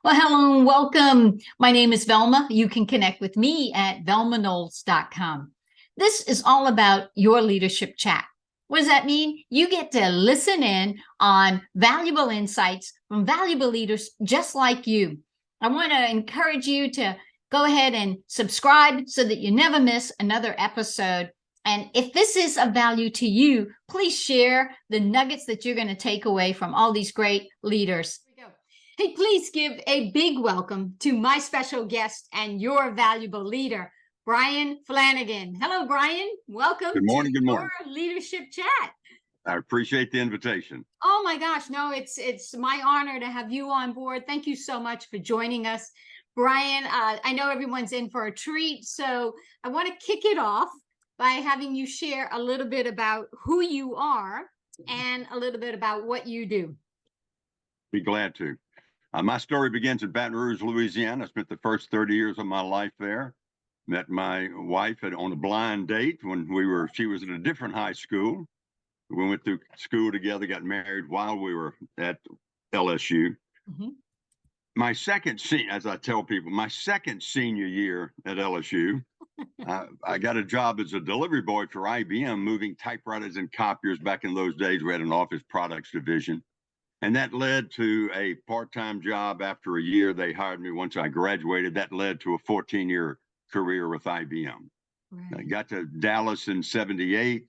Well, hello and welcome. My name is Velma. You can connect with me at velmanolds.com. This is all about your leadership chat. What does that mean? You get to listen in on valuable insights from valuable leaders just like you. I want to encourage you to go ahead and subscribe so that you never miss another episode. And if this is of value to you, please share the nuggets that you're going to take away from all these great leaders. Hey, please give a big welcome to my special guest and your valuable leader, Bryan Flanagan. Hello, Bryan. Welcome Good morning. to Good morning. your leadership chat. I appreciate the invitation. Oh my gosh, no, it's my honor to have you on board. Thank you so much for joining us, Bryan. I know everyone's in for a treat, so I want to kick it off by having you share a little bit about who you are and a little bit about what you do. Be glad to. My story begins in Baton Rouge, Louisiana. I spent the first 30 years of my life there. Met my wife on a blind date when she was at a different high school. We went through school together, got married while we were at LSU. Mm-hmm. As I tell people, my second senior year at LSU, I got a job as a delivery boy for IBM, moving typewriters and copiers. Back in those days, we had an office products division. And that led to a part-time job. After a year, they hired me once I graduated. That led to a 14-year career with IBM. Right. I got to Dallas in 78,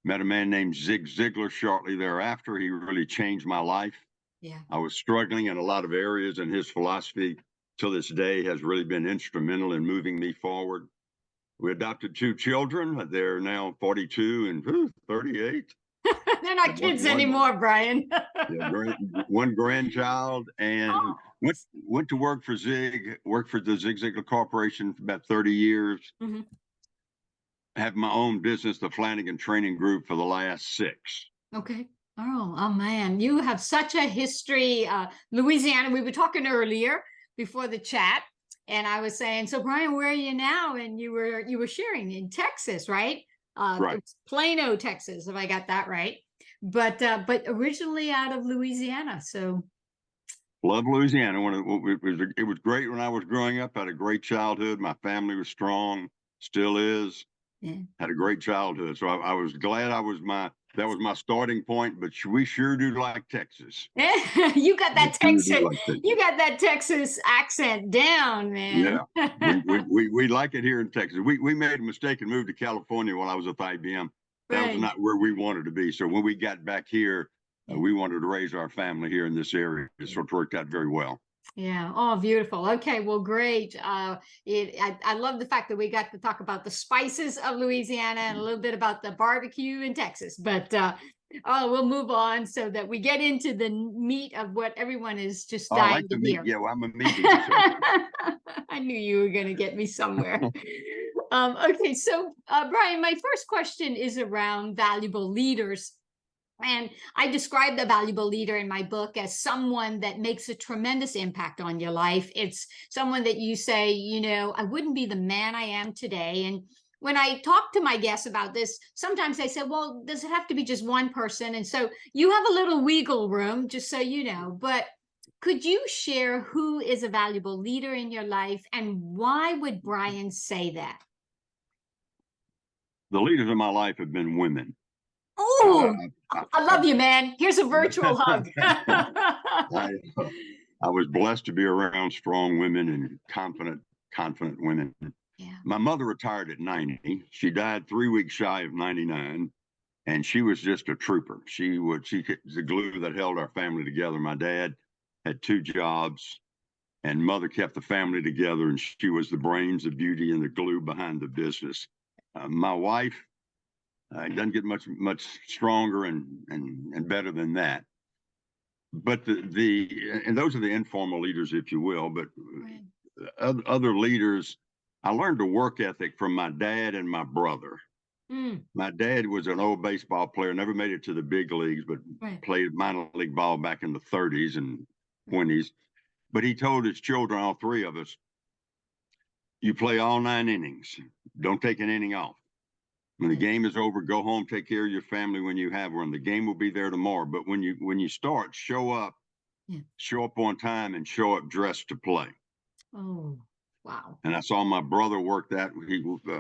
met a man named Zig Ziglar shortly thereafter. He really changed my life. Yeah. I was struggling in a lot of areas, and his philosophy to this day has really been instrumental in moving me forward. We adopted 2 children. They're now 42 and 38. They're not kids anymore, Bryan. One grandchild, and went to work for Zig, worked for the Zig Ziglar Corporation for about 30 years. Mm-hmm. Have my own business, the Flanagan Training Group, for the last 6. Okay. Oh man, you have such a history. Louisiana, we were talking earlier before the chat, and I was saying, so Bryan, where are you now? And you were sharing in Texas, right? Right. It's Plano, Texas, if I got that right. But originally out of Louisiana. So love Louisiana. It was great when I was growing up. I had a great childhood. My family was strong, still is. Yeah. Had a great childhood. So I was glad that was my starting point, but we sure do like Texas. You got that Texas accent down, man. Yeah, we like it here in Texas. We made a mistake and moved to California while I was with IBM. That was not where we wanted to be. So when we got back here, we wanted to raise our family here in this area. So it worked out very well. Yeah. Oh, beautiful. Okay. Well, great. I love the fact that we got to talk about the spices of Louisiana and a little bit about the barbecue in Texas, but we'll move on so that we get into the meat of what everyone is just dying to hear. Yeah, well, I'm a meat eater. I knew you were going to get me somewhere. Okay. So, Bryan, my first question is around valuable leaders. And I describe the valuable leader in my book as someone that makes a tremendous impact on your life. It's someone that you say, I wouldn't be the man I am today. And when I talk to my guests about this, sometimes they say, well, does it have to be just one person? And so you have a little wiggle room, just so you know. But could you share who is a valuable leader in your life and why would Bryan say that? The leaders in my life have been women. Oh, I love you, man. Here's a virtual hug. I was blessed to be around strong women and confident women. Yeah. My mother retired at 90. She died 3 weeks shy of 99, and she was just a trooper. She was the glue that held our family together. My dad had 2 jobs, and mother kept the family together, and she was the brains, the beauty, and the glue behind the business. My wife doesn't get much stronger and better than that. But and those are the informal leaders, if you will. But right. Other leaders, I learned a work ethic from my dad and my brother. My dad was an old baseball player, never made it to the big leagues, but played minor league ball back in the 30s and 20s. But he told his children, all 3 of us, you play all 9 innings. Don't take an inning off. When the game is over, go home, take care of your family when you have one. The game will be there tomorrow. But when you start, show up show up on time, and show up dressed to play. Oh, wow. And I saw my brother work that.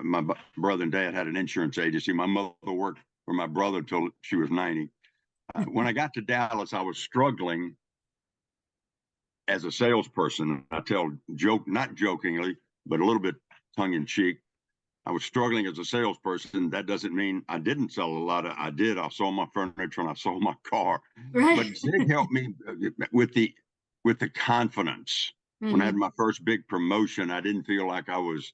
My brother and dad had an insurance agency. My mother worked for my brother till she was 90. When I got to Dallas, I was struggling as a salesperson. I tell not jokingly, but a little bit tongue in cheek. I was struggling as a salesperson. That doesn't mean I didn't sell a lot. I did. I sold my furniture and I sold my car. Right. But Zig helped me with the confidence. When I had my first big promotion, I didn't feel like I was,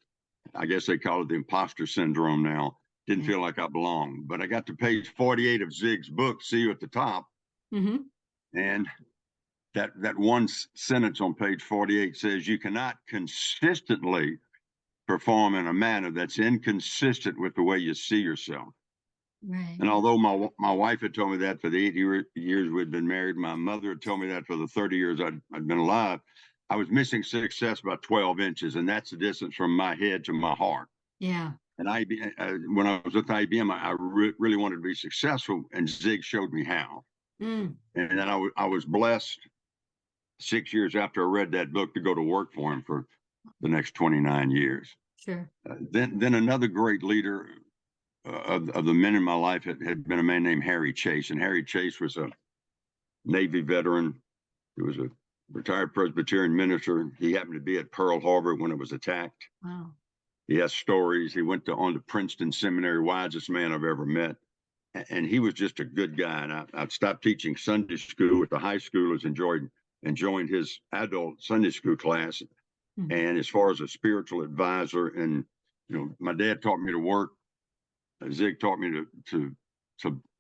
I guess they call it the imposter syndrome now. Didn't feel like I belonged. But I got to page 48 of Zig's book, See You at the Top. And that one sentence on page 48 says, you cannot consistently perform in a manner that's inconsistent with the way you see yourself. Right. And although my wife had told me that for the 8 years we'd been married, my mother had told me that for the 30 years I'd been alive, I was missing success by 12 inches, and that's the distance from my head to my heart. Yeah. And when I was with IBM, I really wanted to be successful, and Zig showed me how. And then I was blessed 6 years after I read that book to go to work for him for the next 29 years. Sure. Then another great leader of the men in my life had been a man named Harry Chase. And Harry Chase was a Navy veteran. He was a retired Presbyterian minister. He happened to be at Pearl Harbor when it was attacked. Wow. He has stories. He went on to Princeton Seminary, wisest man I've ever met. And he was just a good guy. And I stopped teaching Sunday school with the high schoolers and joined his adult Sunday school class. And as far as a spiritual advisor, and my dad taught me to work. Zig taught me to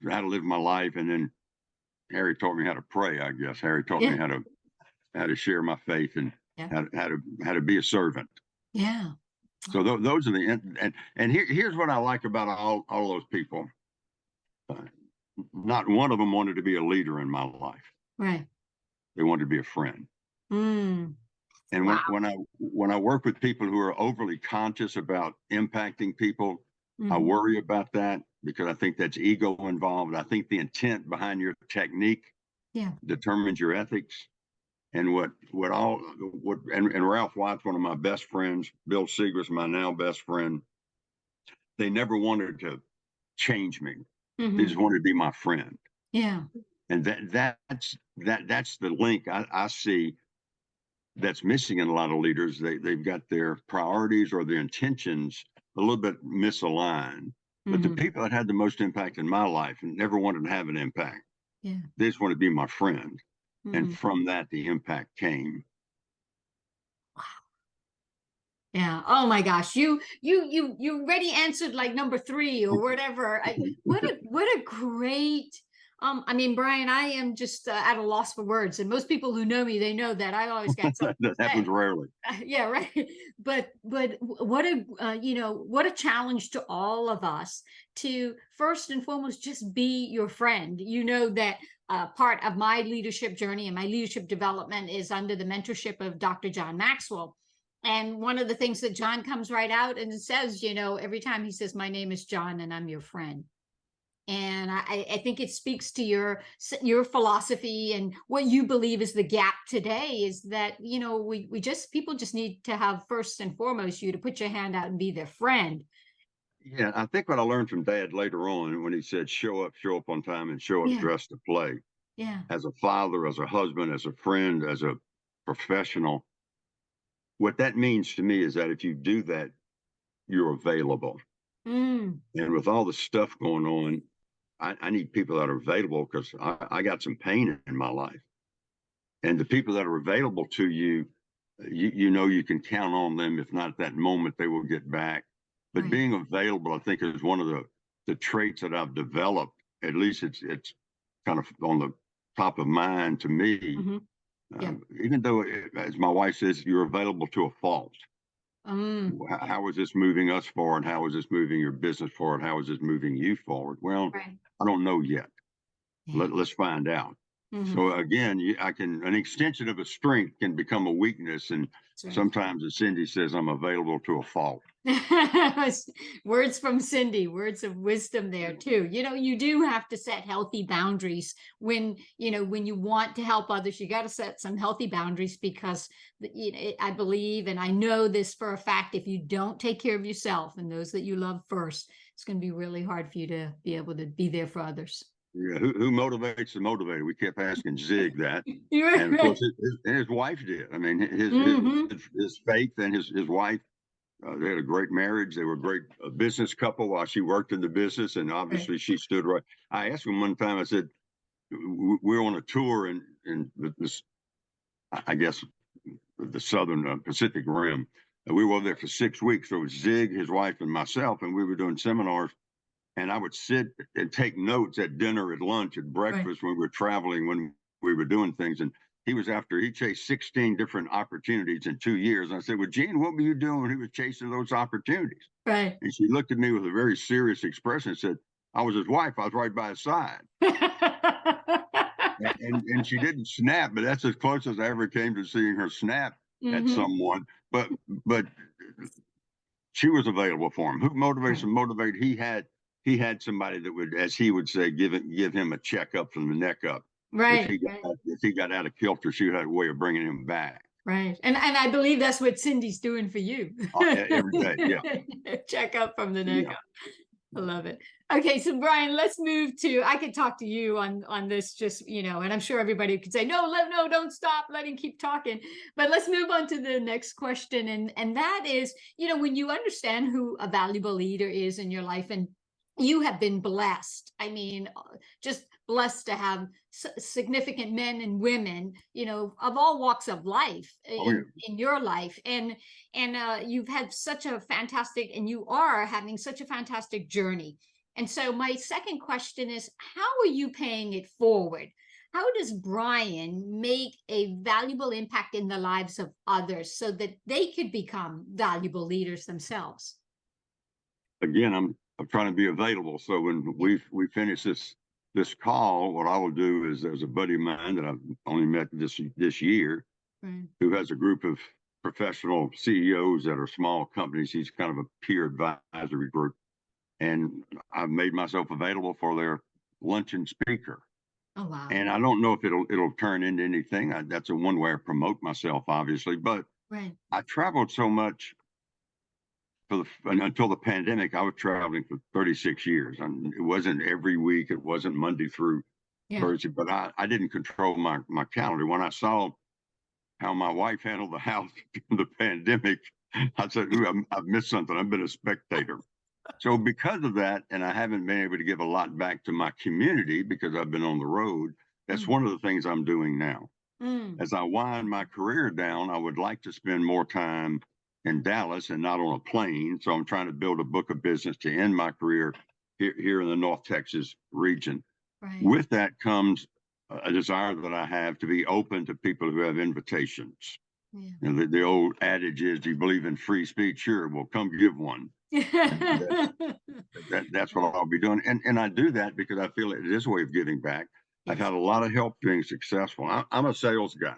how to live my life, and then Harry taught me how to pray. I guess Harry taught me how to share my faith and how to be a servant. Yeah. So those are and here's what I like about all those people. Not one of them wanted to be a leader in my life. Right. They wanted to be a friend. And when I work with people who are overly conscious about impacting people, I worry about that because I think that's ego involved. I think the intent behind your technique determines your ethics. And and Ralph White's one of my best friends. Bill Seeger's my now best friend. They never wanted to change me. They just wanted to be my friend. Yeah. And that's the link I see that's missing in a lot of leaders. They've got their priorities or their intentions a little bit misaligned. But the people that had the most impact in my life and never wanted to have an impact, they just want to be my friend. And from that, the impact came. Wow. Yeah. Oh my gosh. You already answered like number 3 or whatever. What a great. I mean, Bryan, I am just at a loss for words. And most people who know me, they know that I always got something That happens rarely. Yeah, right. But what a challenge to all of us to first and foremost just be your friend. You know that part of my leadership journey and my leadership development is under the mentorship of Dr. John Maxwell. And one of the things that John comes right out and says, every time he says, my name is John and I'm your friend. And I think it speaks to your philosophy and what you believe is the gap today is that, people just need to have first and foremost you to put your hand out and be their friend. Yeah, I think what I learned from Dad later on when he said, show up on time and show up dressed to play. Yeah. As a father, as a husband, as a friend, as a professional. What that means to me is that if you do that, you're available. And with all the stuff going on, I need people that are available because I got some pain in my life. And the people that are available to you, you can count on them. If not at that moment, they will get back. But being available, I think, is one of the traits that I've developed. At least it's kind of on the top of mind to me. Even though, as my wife says, you're available to a fault. How is this moving us forward? How is this moving your business forward? How is this moving you forward? Well, I don't know yet. Let's find out. Mhm. So again, an extension of a strength can become a weakness. And That's right. sometimes, as Cindy says, I'm available to a fault. Words from Cindy, words of wisdom there too. You do have to set healthy boundaries when you want to help others. You got to set some healthy boundaries because I believe and I know this for a fact. If you don't take care of yourself and those that you love first, it's going to be really hard for you to be able to be there for others. Yeah, who motivates the motivator? We kept asking Zig that, You're and of right. course, his wife did. I mean, Hmm. his faith and his wife. They had a great marriage. They were a great business couple while she worked in the business, and Right. obviously she stood right. I asked him one time. I said, "We're on a tour in this, I guess, the southern Pacific Rim. We were there for 6 weeks. So it was Zig, his wife, and myself, and we were doing seminars. And I would sit and take notes at dinner, at lunch, at Right. breakfast when we were traveling, when we were doing things. And he chased 16 different opportunities in 2 years. And I said, well, Gene, what were you doing when he was chasing those opportunities? Right. And she looked at me with a very serious expression and said, I was his wife. I was right by his side. And she didn't snap, but that's as close as I ever came to seeing her snap at Hmm. someone. But she was available for him. Who motivates Right. and motivate? He had somebody that would, as he would say, give him a checkup from the neck up. If Right. he got Right. if he got out of kilter, she had a way of bringing him back Right. And I believe that's what Cindy's doing for you. every day. Yeah, Check up from the neck yeah. up. I love it. Okay, so Bryan, let's move to I could talk to you on this just, and I'm sure everybody could say, no, don't stop, let him keep talking. But let's move on to the next question. And that is, when you understand who a valuable leader is in your life and you have been blessed. I mean, just blessed to have significant men and women, of all walks of life Oh yeah. in your life. And you've had such a fantastic, and you are having such a fantastic journey. And so my second question is, how are you paying it forward? How does Bryan make a valuable impact in the lives of others so that they could become valuable leaders themselves? Again, I'm trying to be available. So when Yeah. we finish this call, what I will do is there's a buddy of mine that I've only met this year Right. who has a group of professional CEOs that are small companies. He's kind of a peer advisory group, and I've made myself available for their luncheon speaker. Oh, wow. And I don't know if it'll turn into anything. That's a one way to promote myself, obviously. But Right. I traveled so much until the pandemic. I was traveling for 36 years. It wasn't every week. It wasn't Monday through Yeah. Thursday. But I didn't control my calendar. When I saw how my wife handled the house during the pandemic, I said, "Ooh, I've missed something. I've been a spectator." So because of that, and I haven't been able to give a lot back to my community because I've been on the road, that's Mm, one of the things I'm doing now. mm, As I wind my career down, I would like to spend more time in Dallas and not on a plane. So I'm trying to build a book of business to end my career here in the North Texas region. right. With that comes a desire that I have to be open to people who have invitations. Yeah. The old adage is, do you believe in free speech? Sure, well, come give one. And that's what I'll be doing. And I do that because I feel it is a way of giving back. I've Yes. had a lot of help being successful. I'm a sales guy.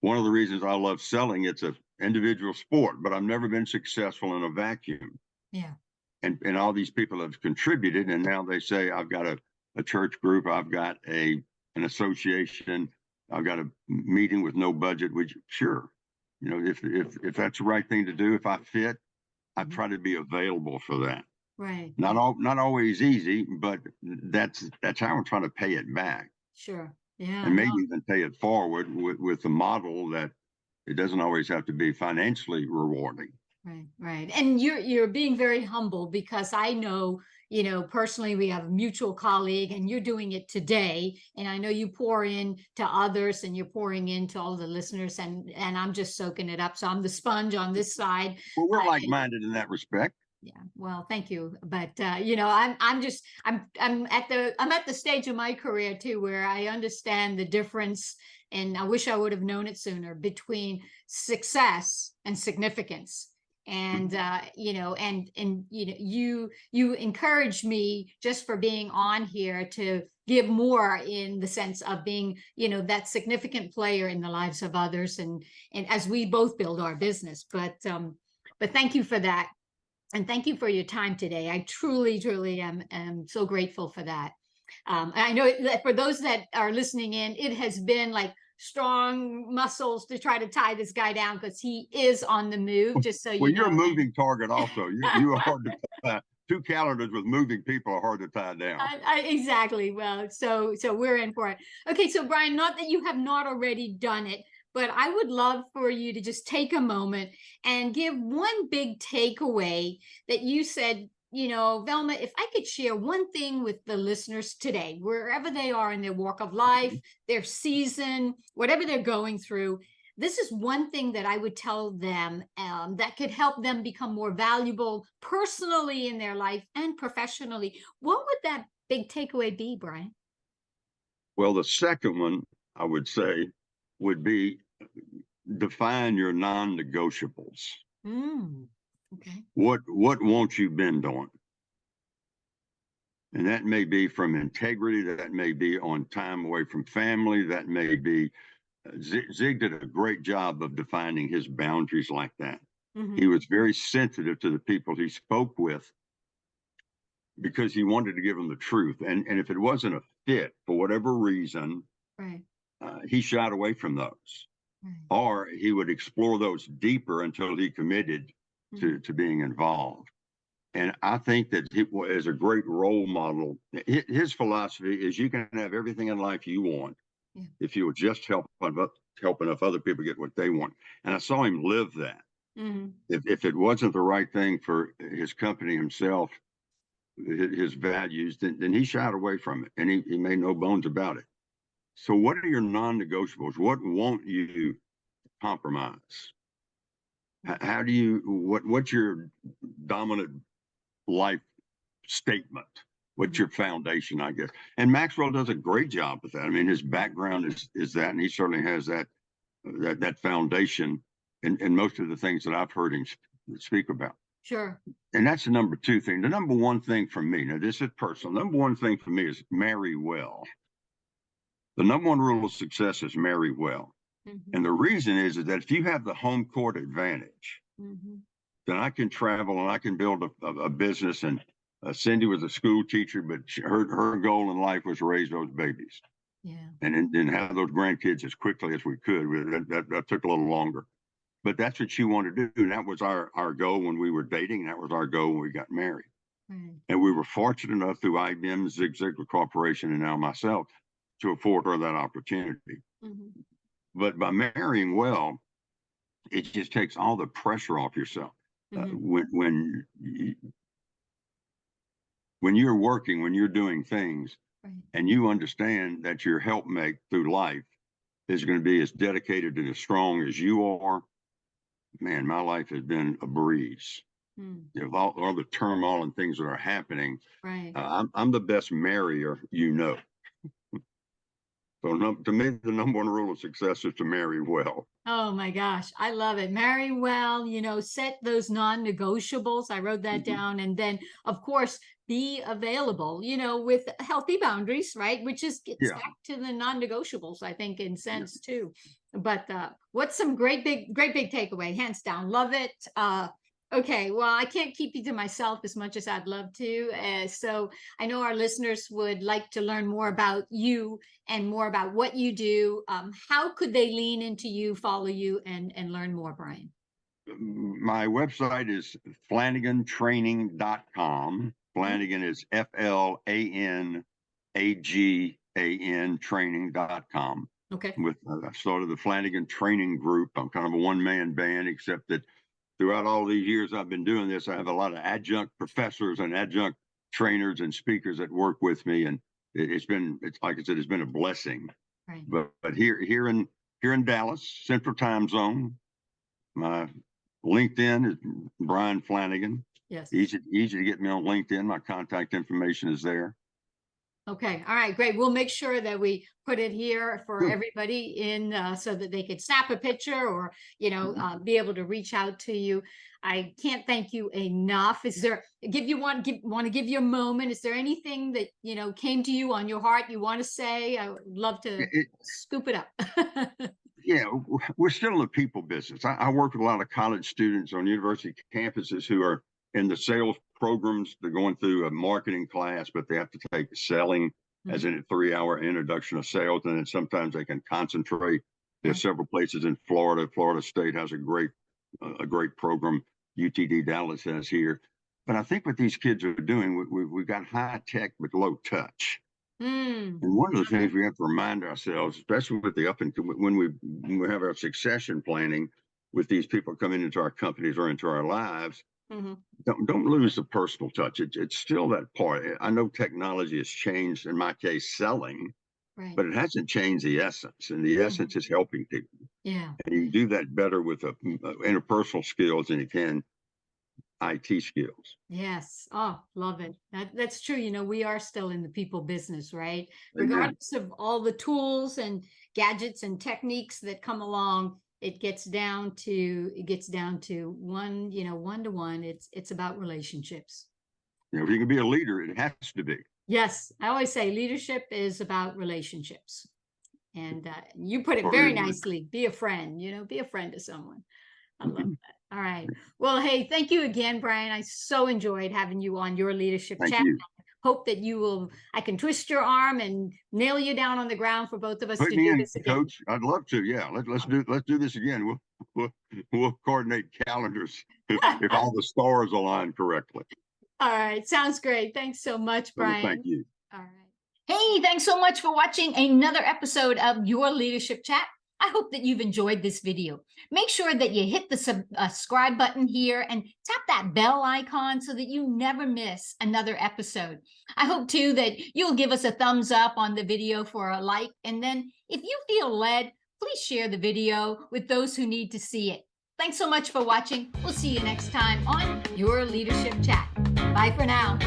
One of the reasons I love selling, it's an individual sport, but I've never been successful in a vacuum. Yeah. And all these people have contributed, and now they say, I've got a church group, I've got an association, I've got a meeting with no budget, which sure, if that's the right thing to do, if I fit, I Mhm. try to be available for that. Right. Not always easy, but that's how I'm trying to pay it back, Sure. Yeah. and No. maybe even pay it forward with the model that it doesn't always have to be financially rewarding. Right. Right. And you're being very humble because I know, personally we have a mutual colleague and you're doing it today. And I know you pour in to others and you're pouring into all the listeners and I'm just soaking it up. So I'm the sponge on this side. Well, we're Uh, like-minded in that respect. Yeah, well, thank you. But I'm at the stage of my career too where I understand the difference, and I wish I would have known it sooner between success and significance. And you encourage me just for being on here to give more in the sense of being that significant player in the lives of others, and as we both build our business. But thank you for that, and thank you for your time today. I truly am so grateful for that. I know that for those that are listening in, it has been like strong muscles to try to tie this guy down, because he is on the move, just so Well, you you're a know. moving target also. You are hard to tie. Two calendars with moving people are hard to tie down. Exactly. Well, so we're in for it. Okay, so Bryan, not that you have not already done it, but I would love for you to just take a moment and give one big takeaway that you said, Velma, if I could share one thing with the listeners today, wherever they are in their walk of life, their season, whatever they're going through, this is one thing that I would tell them that could help them become more valuable personally in their life and professionally. What would that big takeaway be, Bryan? Well, the second one I would say would be define your non-negotiables. Okay. What won't you bend on? And that may be from integrity, that may be on time away from family, that may be Zig did a great job of defining his boundaries like that. He was very sensitive to the people he spoke with because he wanted to give them the truth. And if it wasn't a fit for whatever reason, Right. He shied away from those. Right. Or he would explore those deeper until he committed to being involved. And I think that he is a great role model. His philosophy is you can have everything in life you want if you would just help enough other people get what they want. And I saw him live that. If it wasn't the right thing for his company himself, his values, then he shied away from it, and he made no bones about it. So what are your non-negotiables? What won't you compromise? How do you, what's your dominant life statement? What's your foundation, I guess? And Maxwell does a great job with that. I mean, his background is that, and he certainly has that foundation in most of the things that I've heard him speak about. Sure. And that's the number two thing. The number one thing for me, now this is personal, number one thing for me is marry well. The number one rule of success is marry well. And the reason is that if you have the home court advantage, then I can travel and I can build a business. And Cindy was a school teacher, but her goal in life was to raise those babies. Yeah. And then have those grandkids as quickly as we could. That took a little longer. But that's what she wanted to do. And that was our goal when we were dating. That was our goal when we got married. Right. And we were fortunate enough through IBM, Zig Ziglar Corporation, and now myself to afford her that opportunity. But by marrying well, it just takes all the pressure off yourself. When you're working, when you're doing things, right, and you understand that your helpmate through life is going to be as dedicated and as strong as you are, man, my life has been a breeze. With all the turmoil and things that are happening, right, I'm the best marrier, So to me, the number one rule of success is to marry well. Oh my gosh, I love it. Marry well, set those non-negotiables. I wrote that down. And then, of course, be available, with healthy boundaries, right? Which is gets back to the non-negotiables, I think, in sense too. But what's some great big takeaway? Hands down, love it. Okay, well, I can't keep you to myself as much as I'd love to. So I know our listeners would like to learn more about you and more about what you do. How could they lean into you, follow you, and learn more, Bryan? My website is flanagantraining.com. Flanagan is FLANAGAN training.com. Okay. I started the Flanagan Training Group. I'm kind of a one-man band, except that throughout all these years I've been doing this, I have a lot of adjunct professors and adjunct trainers and speakers that work with me, and it's like I said, it's been a blessing. Right. But here in Dallas, Central Time Zone, my LinkedIn is Bryan Flanagan. Yes. Easy to get me on LinkedIn. My contact information is there. Okay. All right. Great. We'll make sure that we put it here for Sure. everybody in so that they could snap a picture or, be able to reach out to you. I can't thank you enough. Is there, want to give you a moment? Is there anything that, came to you on your heart you want to say? I would love to scoop it up. Yeah, we're still in the people business. I work with a lot of college students on university campuses who are in the sales programs. They're going through a marketing class, but they have to take selling as in a 3-hour introduction of sales. And then sometimes they can concentrate. There's several places in Florida. Florida State has a great program. UTD Dallas has here. But I think what these kids are doing, we've got high tech but low touch. Mm. And one of the things we have to remind ourselves, especially with the when we have our succession planning with these people coming into our companies or into our lives, Hmm. don't lose the personal touch. It's still that part. I know technology has changed, in my case, selling, Right. but it hasn't changed the essence. And the essence is helping people. Yeah. And you can do that better with interpersonal skills than you can IT skills. Yes. Oh, love it. That's true. We are still in the people business, right? Amen. Regardless of all the tools and gadgets and techniques that come along, it gets down to one, one to one. It's about relationships. If you can be a leader, it has to be. Yes. I always say leadership is about relationships. And you put it Or very it would. nicely. Be a friend, be a friend to someone. I love Mhm. that. All right. Well, hey, thank you again, Bryan. I so enjoyed having you on your leadership Thank chat. you. Hope that I can twist your arm and nail you down on the ground for both of us Put to me do in, this again. coach. I'd love to. Yeah, let's do this again. We'll coordinate calendars if all the stars align correctly. All right. Sounds great. Thanks so much, Well, Bryan. thank you. All right. Hey, thanks so much for watching another episode of Your Leadership Chat. I hope that you've enjoyed this video. Make sure that you hit the subscribe button here and tap that bell icon so that you never miss another episode. I hope too that you'll give us a thumbs up on the video for a like. And then if you feel led, please share the video with those who need to see it. Thanks so much for watching. We'll see you next time on Your Leadership Chat. Bye for now.